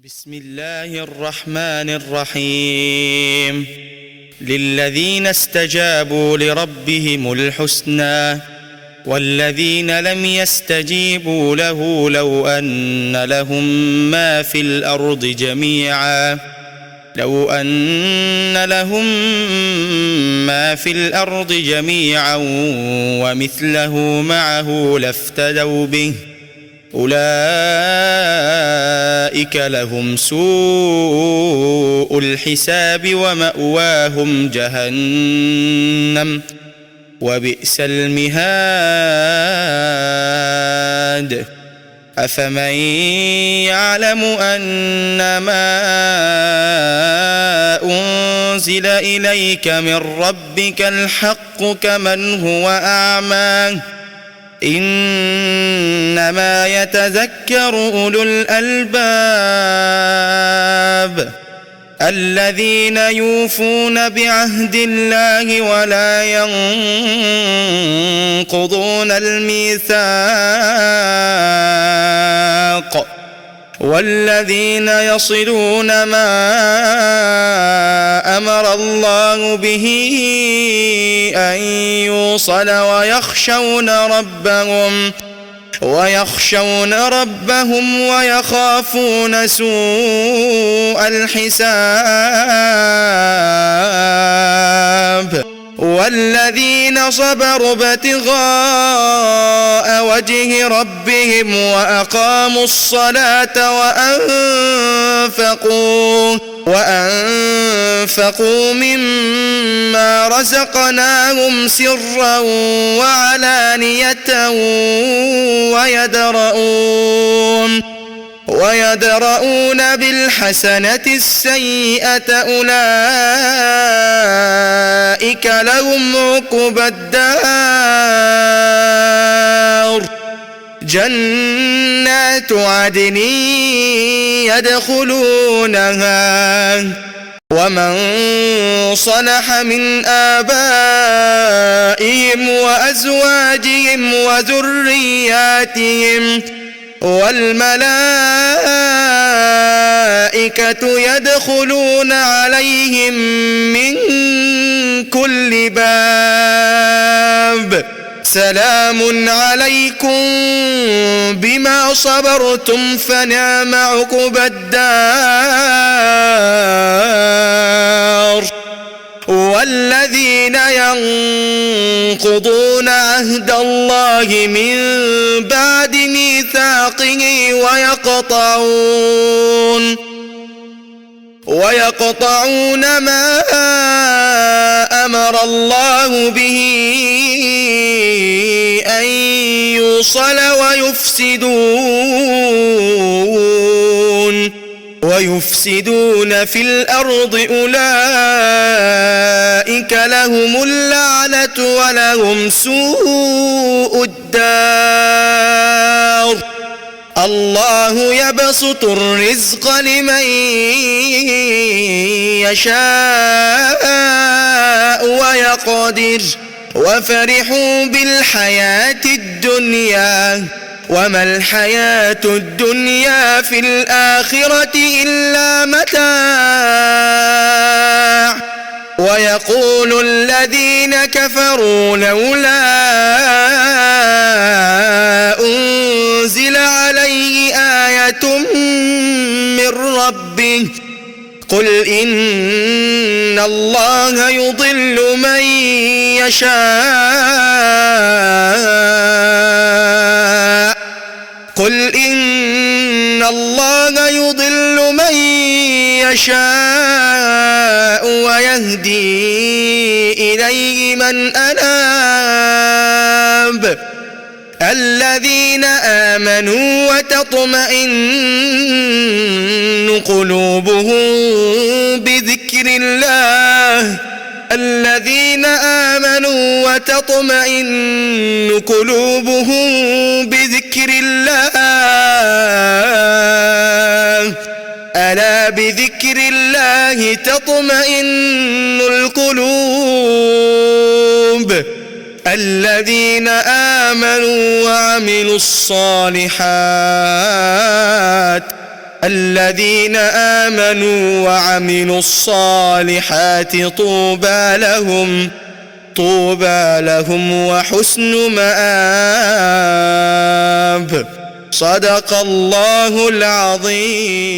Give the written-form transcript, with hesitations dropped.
بسم الله الرحمن الرحيم. للذين استجابوا لربهم الحسنى والذين لم يستجيبوا له لو أن لهم ما في الأرض جميعا ومثله معه لافتدوا به أولئك لهم سوء الحساب ومأواهم جهنم وبئس المهاد. أفمن يعلم أنما أنزل إليك من ربك الحق كمن هو أعمى إنما يتذكر أولو الألباب الذين يوفون بعهد الله ولا ينقضون الميثاق والذين يصلون ما أمر الله به أن يوصل ويخشون ربهم ويخافون سوء الحساب والذين صبروا ابتغاء وجه ربهم وأقاموا الصلاة وأنفقوا مما رزقناهم سرا وعلانية ويدرؤون بالحسنة السيئة أولئك لهم عقبى الدار جنات عدن يدخلونها ومن صلح من آبائهم وأزواجهم وذرياتهم والملائكة يدخلون عليهم من كل باب سلام عليكم بما صبرتم فنعم عقبى الدار. والذين ينقضون عهد الله من بعد ميثاقه ويقطعون ما أمر الله به أن يوصل ويفسدون في الأرض أولئك لهم اللعنة ولهم سوء الدار. الله يبسط الرزق لمن يشاء ويقدر وفرحوا بالحياة الدنيا وما الحياة الدنيا في الآخرة إلا متاع. ويقول الذين كفروا لولا أنزل عليه آية من ربه قل إن الله يضل من يشاء ويهدي إليه من أناب الذين آمنوا وتطمئن قلوبهم بذكر الله ألا بذكر الله تطمئن القلوب. الذين آمنوا وعملوا الصالحات الذين آمنوا وعملوا الصالحات طوبى لهم وحسن مآب. صدق الله العظيم.